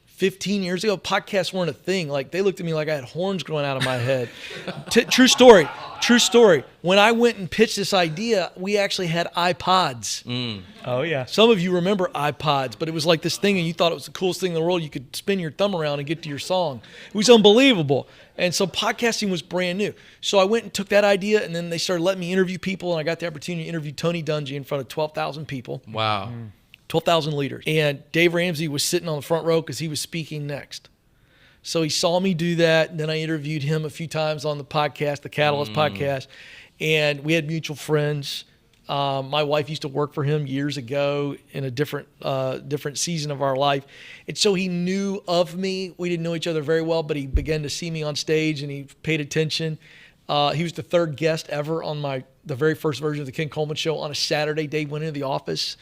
15 years ago. Podcasts weren't a thing. Like, they looked at me like I had horns growing out of my head. True story. When I went and pitched this idea, we actually had iPods. Oh, yeah. Some of you remember iPods, but it was like this thing, and you thought it was the coolest thing in the world. You could spin your thumb around and get to your song. It was unbelievable. And so podcasting was brand new. So I went and took that idea, and then they started letting me interview people, and I got the opportunity to interview Tony Dungy in front of 12,000 people. Wow. 12,000 leaders. And Dave Ramsey was sitting on the front row because he was speaking next. So he saw me do that, and then I interviewed him a few times on the podcast, the Catalyst podcast, and we had mutual friends. My wife used to work for him years ago in a different season of our life. And so he knew of me. We didn't know each other very well, but he began to see me on stage, and he paid attention. He was the third guest ever on the very first version of the Ken Coleman Show on a Saturday. Dave went into the office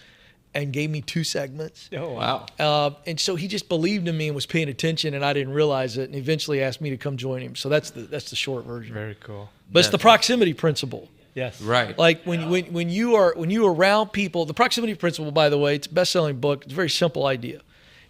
and gave me 2 segments. Oh, wow. And so he just believed in me and was paying attention, and I didn't realize it, and eventually asked me to come join him. So that's the short version. Very cool. But it's the proximity principle. Yes. Right. Like when you are around people, the proximity principle, by the way, it's a best-selling book. It's a very simple idea.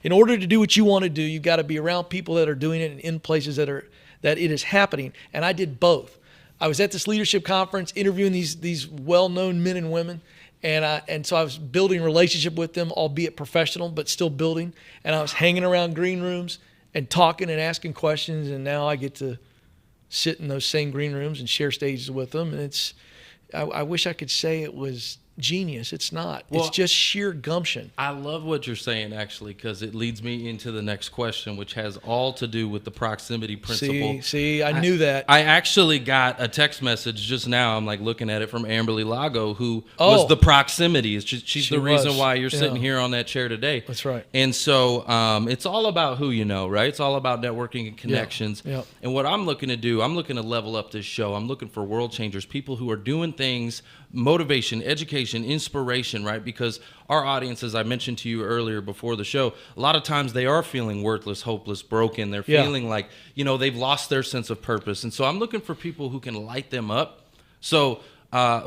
In order to do what you want to do, you've got to be around people that are doing it and in places that it is happening. And I did both. I was at this leadership conference interviewing these well-known men and women. And so I was building a relationship with them, albeit professional, but still building. And I was hanging around green rooms and talking and asking questions. And now I get to sit in those same green rooms and share stages with them. And I wish I could say it was genius. It's not. Well, it's just sheer gumption. I love what you're saying, actually, because it leads me into the next question, which has all to do with the proximity principle. See, I knew that. I actually got a text message just now. I'm like looking at it from Amberly Lago, who was the proximity. She's the reason why you're sitting here on that chair today. That's right. And so it's all about who you know, right? It's all about networking and connections. Yeah. And what I'm looking to do, I'm looking to level up this show. I'm looking for world changers, people who are doing things, motivation, education, inspiration, right? Because our audience, as I mentioned to you earlier before the show, a lot of times they are feeling worthless, hopeless, broken. They're feeling like, they've lost their sense of purpose. And so I'm looking for people who can light them up. So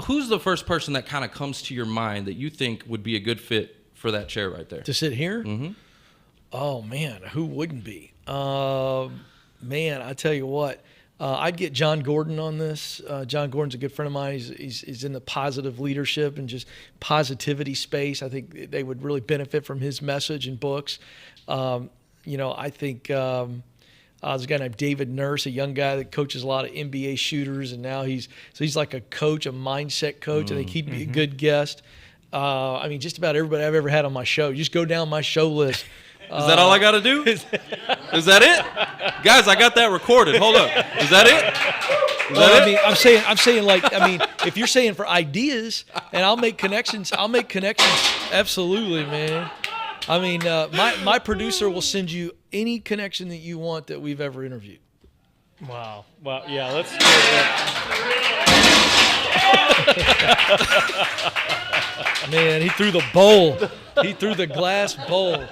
who's the first person that kind of comes to your mind that you think would be a good fit for that chair right there? To sit here? Mm-hmm. Oh, man, who wouldn't be? Man, I tell you what. I'd get John Gordon on this. John Gordon's a good friend of mine. He's in the positive leadership and just positivity space. I think they would really benefit from his message and books. I think there's a guy named David Nurse, a young guy that coaches a lot of NBA shooters, and now he's like a coach, a mindset coach. I think he'd be a good guest. Just about everybody I've ever had on my show. You just go down my show list. Is that all I got to do? Is that it? Guys, I got that recorded. Hold up. Is that it? I'm saying if you're saying for ideas, and I'll make connections. Absolutely, man. My producer will send you any connection that you want that we've ever interviewed. Wow. Yeah, let's do it. Man, he threw the bowl. He threw the glass bowl.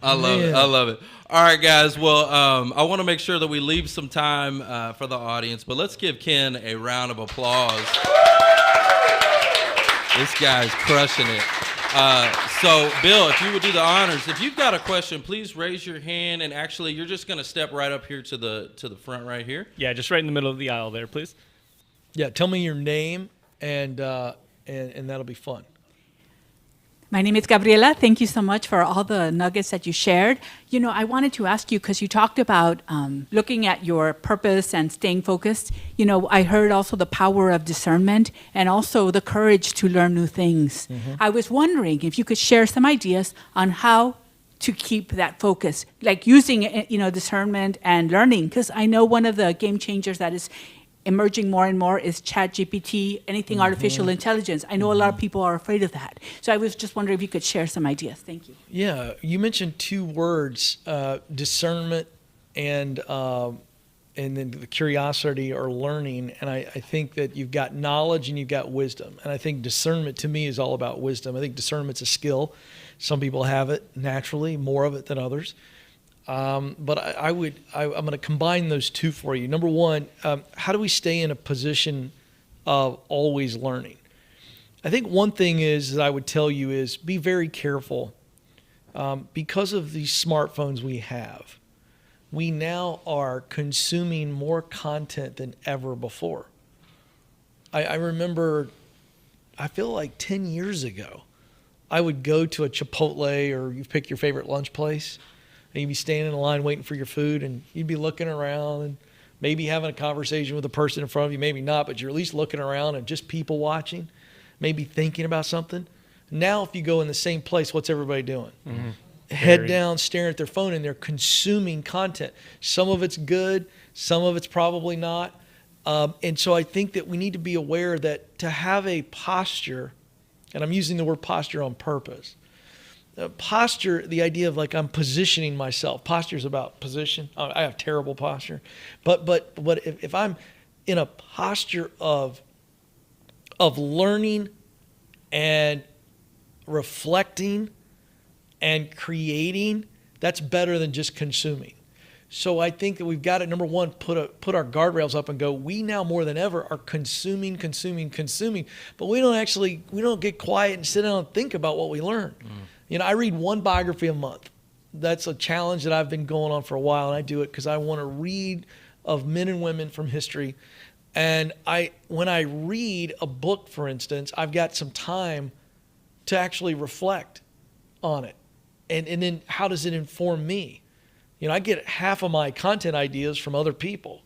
I love it. I love it. All right, guys. Well, I want to make sure that we leave some time for the audience, but let's give Ken a round of applause. This guy's crushing it. So, Bill, if you would do the honors, if you've got a question, please raise your hand. And actually, you're just going to step right up here to the front right here. Yeah, just right in the middle of the aisle there, please. Yeah, tell me your name, and that'll be fun. My name is Gabriela. Thank you so much for all the nuggets that you shared. You know, I wanted to ask you, because you talked about looking at your purpose and staying focused. You know, I heard also the power of discernment and also the courage to learn new things. Mm-hmm. I was wondering if you could share some ideas on how to keep that focus, like using, discernment and learning, because I know one of the game changers that is emerging more and more is ChatGPT, anything artificial intelligence. I know a lot of people are afraid of that. So I was just wondering if you could share some ideas. Thank you. Yeah, you mentioned two words, discernment and then the curiosity or learning. And I think that you've got knowledge and you've got wisdom. And I think discernment to me is all about wisdom. I think discernment's a skill. Some people have it naturally, more of it than others. But I'm going to combine those two for you. Number one, how do we stay in a position of always learning? I think one thing is that I would tell you is be very careful. Because of these smartphones we have, we now are consuming more content than ever before. I remember, I feel like 10 years ago, I would go to a Chipotle or you pick your favorite lunch place, and you'd be standing in a line waiting for your food, and you'd be looking around and maybe having a conversation with the person in front of you, maybe not, but you're at least looking around and just people watching, maybe thinking about something. Now, if you go in the same place, what's everybody doing? Mm-hmm. Head down, staring at their phone, and they're consuming content. Some of it's good, some of it's probably not. And so I think that we need to be aware that to have a posture, and I'm using the word posture on purpose, posture, the idea of like I'm positioning myself. Posture is about position. I have terrible posture, but if I'm in a posture of learning and reflecting and creating, that's better than just consuming. So I think that we've got to, number one, put our guardrails up and go, we now more than ever are consuming, but we don't get quiet and sit down and think about what we learned. You know, I read one biography a month. That's a challenge that I've been going on for a while, and I do it because I want to read of men and women from history. And when I read a book, for instance, I've got some time to actually reflect on it. And then how does it inform me? You know, I get half of my content ideas from other people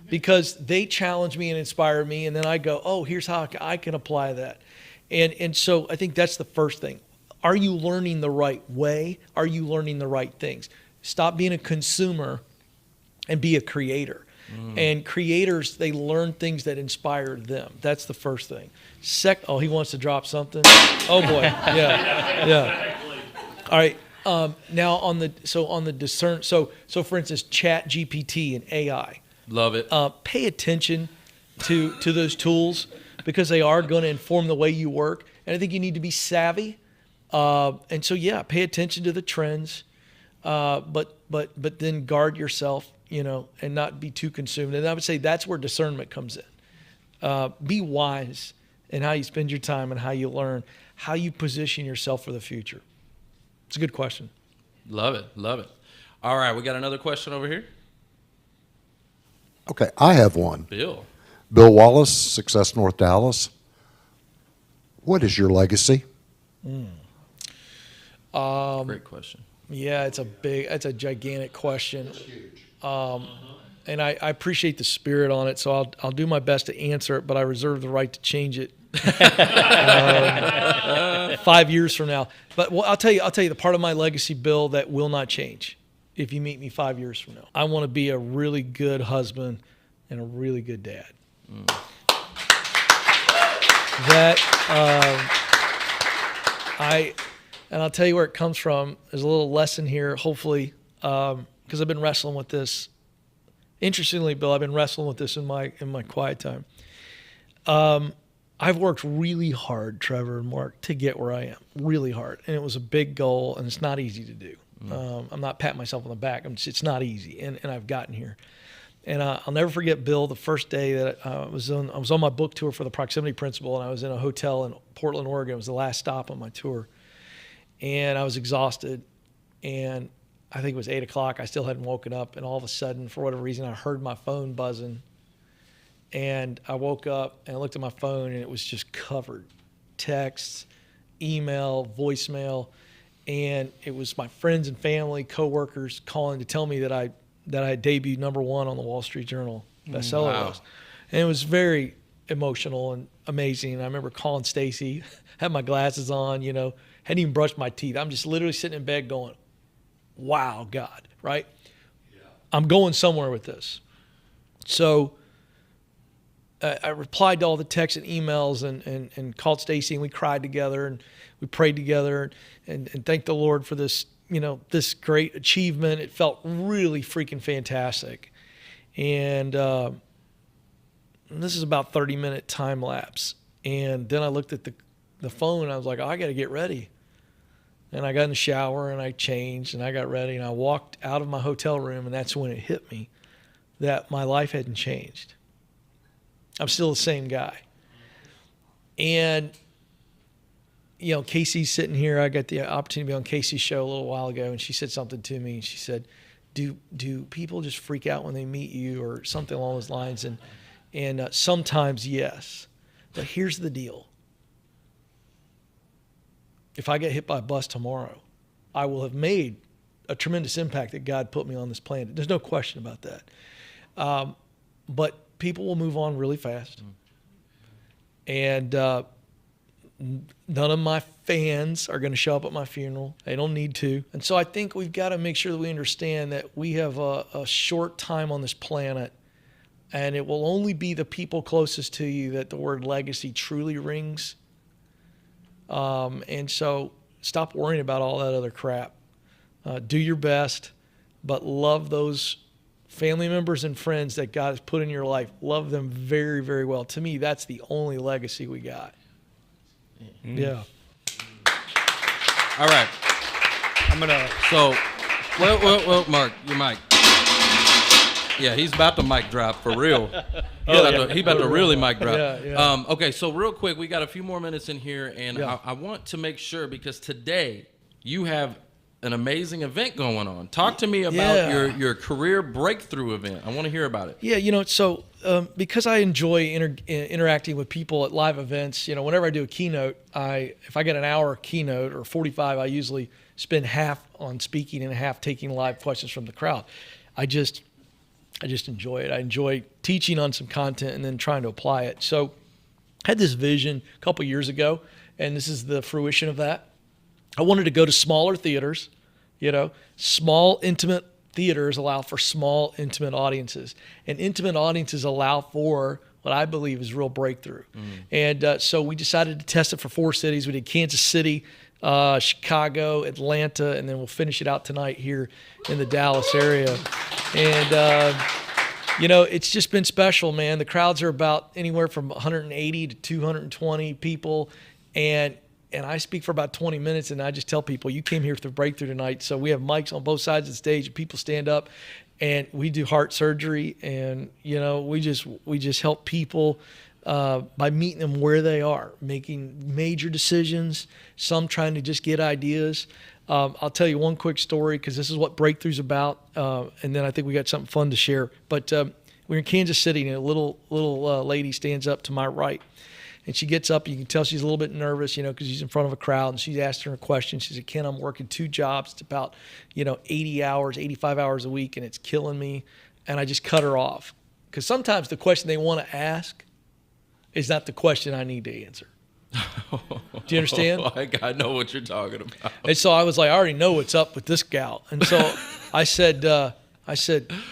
because they challenge me and inspire me, and then I go, oh, here's how I can apply that. And so I think that's the first thing. Are you learning the right way? Are you learning the right things? Stop being a consumer and be a creator. And creators, they learn things that inspire them. That's the first thing. Oh, he wants to drop something? Oh, boy. Yeah. All right. Now on the discern. So for instance, ChatGPT and AI. Love it. Pay attention to those tools because they are going to inform the way you work. And I think you need to be savvy. And so, pay attention to the trends, but then guard yourself, and not be too consumed. And I would say that's where discernment comes in. Be wise in how you spend your time and how you learn, how you position yourself for the future. It's a good question. Love it. All right, we got another question over here. Okay, I have one. Bill Wallace, Success North Dallas. What is your legacy? Great question. Yeah, it's a gigantic question. It's huge. And I appreciate the spirit on it, so I'll do my best to answer it, but I reserve the right to change it 5 years from now. But I'll tell you the part of my legacy, Bill, that will not change if you meet me 5 years from now. I want to be a really good husband and a really good dad. And I'll tell you where it comes from. There's a little lesson here, hopefully, because I've been wrestling with this. Interestingly, Bill, I've been wrestling with this in my quiet time. I I've worked really hard, Trevor and Mark, to get where I am, really hard. And it was a big goal, and it's not easy to do. I'm not patting myself on the back. It's not easy, and I've gotten here. And I'll never forget, Bill, the first day that I was on my book tour for the Proximity Principle, and I was in a hotel in Portland, Oregon. It was the last stop on my tour. And I was exhausted, and I think it was 8 o'clock. I still hadn't woken up, and all of a sudden, for whatever reason, I heard my phone buzzing. And I woke up and I looked at my phone, and it was just covered. Texts, email, voicemail. And it was my friends and family, coworkers calling to tell me that I had debuted #1 on the Wall Street Journal bestseller list. And it was very emotional and amazing. And I remember calling Stacy, had my glasses on, hadn't even brushed my teeth. I'm just literally sitting in bed going, wow, God, right? Yeah. I'm going somewhere with this. So I replied to all the texts and emails and called Stacy, and we cried together and we prayed together and thanked the Lord for this, this great achievement. It felt really freaking fantastic. And this is about 30-minute time lapse. And then I looked at the phone, and I was like, oh, I got to get ready. And I got in the shower, and I changed, and I got ready, and I walked out of my hotel room, and that's when it hit me that my life hadn't changed. I'm still the same guy. And, Casey's sitting here. I got the opportunity to be on Casey's show a little while ago, and she said something to me. She said, do people just freak out when they meet you, or something along those lines? And sometimes, yes. But here's the deal. If I get hit by a bus tomorrow, I will have made a tremendous impact that God put me on this planet. There's no question about that. But people will move on really fast. And none of my fans are going to show up at my funeral. They don't need to. And so I think we've got to make sure that we understand that we have a short time on this planet, and it will only be the people closest to you that the word legacy truly rings. And so stop worrying about all that other crap. Do your best, but love those family members and friends that God has put in your life. Love them very, very well. To me, that's the only legacy we got. Yeah. All right. I'm gonna. So, well, Mark, your mic. Yeah, he's about to mic drop for real. He about to really mic drop. Yeah. Okay, so real quick, we got a few more minutes in here, and Yeah. I want to make sure, because today you have an amazing event going on. Talk to me about your career breakthrough event. I want to hear about it. Yeah, so because I enjoy interacting with people at live events, whenever I do a keynote, if I get an hour keynote or 45, I usually spend half on speaking and half taking live questions from the crowd. I just enjoy it. I enjoy teaching on some content and then trying to apply it. So I had this vision a couple years ago, and this is the fruition of that. I wanted to go to smaller theaters. Small, intimate theaters allow for small, intimate audiences. And intimate audiences allow for what I believe is real breakthrough. And so we decided to test it for 4 cities. We did Kansas City, Chicago, Atlanta, and then we'll finish it out tonight here in the Dallas area. And, it's just been special, man. The crowds are about anywhere from 180 to 220 people. And I speak for about 20 minutes, and I just tell people, you came here for the breakthrough tonight. So we have mics on both sides of the stage, and people stand up, and we do heart surgery, and we just help people by meeting them where they are, making major decisions. Some trying to just get ideas. I'll tell you one quick story, because this is what breakthrough's about, and then I think we got something fun to share. But we're in Kansas City, and a little lady stands up to my right. And she gets up, you can tell she's a little bit nervous, because she's in front of a crowd, and she's asked her a question. She said, Ken, I'm working 2 jobs. It's about, 80 hours, 85 hours a week, and it's killing me. And I just cut her off. Because sometimes the question they want to ask is not the question I need to answer. Do you understand? I know what you're talking about. And so I was like, I already know what's up with this gal. And so I said,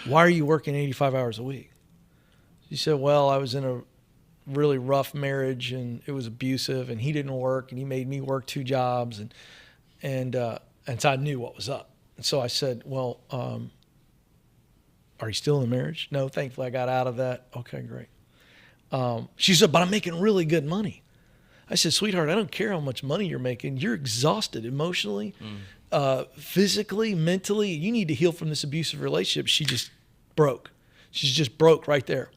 why are you working 85 hours a week? She said, well, I was in a really rough marriage, and it was abusive, and he didn't work, and he made me work 2 jobs, and so I knew what was up. And so I said, well, are you still in the marriage? No, thankfully I got out of that. Okay, great. She said, but I'm making really good money. I said, sweetheart, I don't care how much money you're making. You're exhausted emotionally, physically, mentally. You need to heal from this abusive relationship. She just broke. She's just broke right there.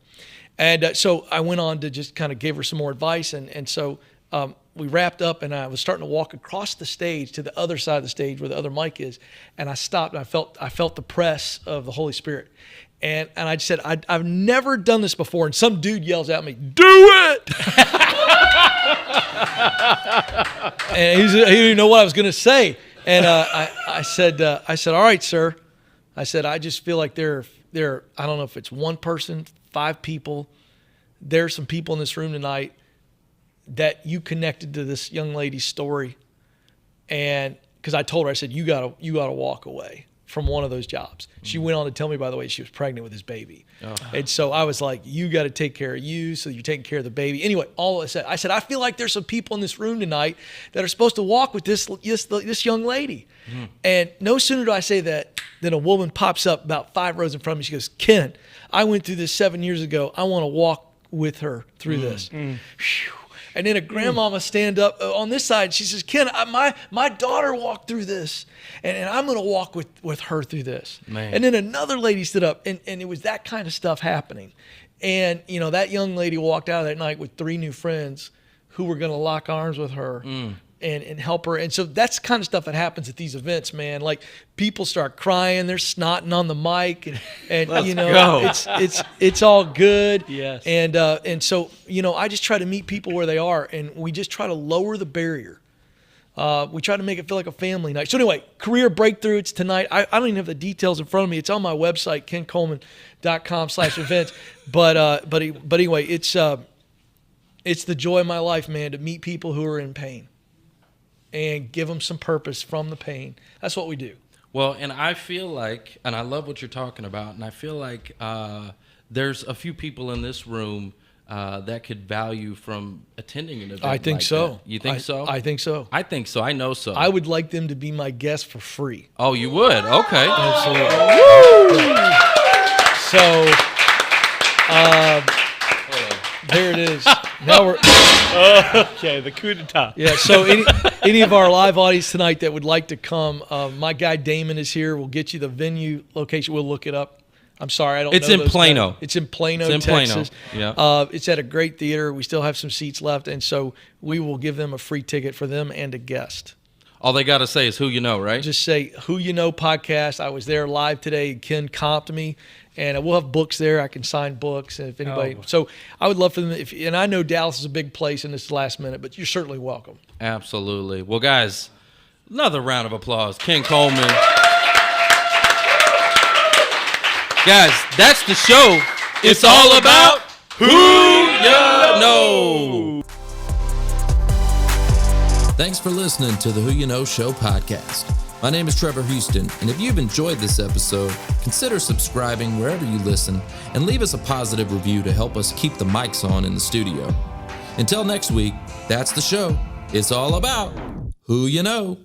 And so I went on to just kind of give her some more advice. And so we wrapped up, and I was starting to walk across the stage to the other side of the stage where the other mic is. And I stopped, and I felt the press of the Holy Spirit. And I just said, I've never done this before. And some dude yells at me, do it! And he didn't even know what I was going to say. And I said, all right, sir. I said, I just feel like there, I don't know if it's one person, 5 people. There's some people in this room tonight that you connected to this young lady's story. And because I told her, I said, you gotta walk away from one of those jobs. She went on to tell me, by the way, she was pregnant with his baby. Oh. And so I was like, you got to take care of you so you're taking care of the baby. Anyway, I said, I feel like there's some people in this room tonight that are supposed to walk with this young lady. Mm. And no sooner do I say that than a woman pops up about 5 rows in front of me. She goes, Ken, I went through this 7 years ago. I want to walk with her through this. Mm. And then a grandmama stand up on this side. She says, Ken, my daughter walked through this, and I'm going to walk with her through this. Man. And then another lady stood up, and it was that kind of stuff happening. And, that young lady walked out of that night with 3 new friends who were going to lock arms with her and help her. And so that's the kind of stuff that happens at these events, man. Like, people start crying, they're snotting on the mic, and it's all good. Yes. And so, I just try to meet people where they are, and we just try to lower the barrier. We try to make it feel like a family night. So anyway, career breakthrough, it's tonight. I don't even have the details in front of me. It's on my website, kencoleman.com/events. But anyway, it's the joy of my life, man, to meet people who are in pain and give them some purpose from the pain. That's what we do. Well, and I feel like, and I love what you're talking about, and I feel like there's a few people in this room that could value from attending an event. I think like so. That. You think so? I think so. I think so. I know so. I would like them to be my guest for free. Oh, you would? Okay. Absolutely. So, there it is. Now we're okay. The coup d'etat. Yeah. So any of our live audience tonight that would like to come, my guy Damon is here. We'll get you the venue location. We'll look it up. I'm sorry, I don't know. It's in Plano. Guys. It's in Plano, Texas. Yeah. It's at a great theater. We still have some seats left, and so we will give them a free ticket for them and a guest. All they got to say is who you know, right? Just say Who You Know podcast. I was there live today. Ken comped me, and we'll have books there. I can sign books, and if anybody. So I would love for them. And I know Dallas is a big place, and this is last minute, but you're certainly welcome. Absolutely. Well, guys, another round of applause, Ken Coleman. Guys, that's the show. It's all about who you know. Thanks for listening to the Who You Know Show podcast. My name is Trevor Houston, and if you've enjoyed this episode, consider subscribing wherever you listen and leave us a positive review to help us keep the mics on in the studio. Until next week, that's the show. It's all about who you know.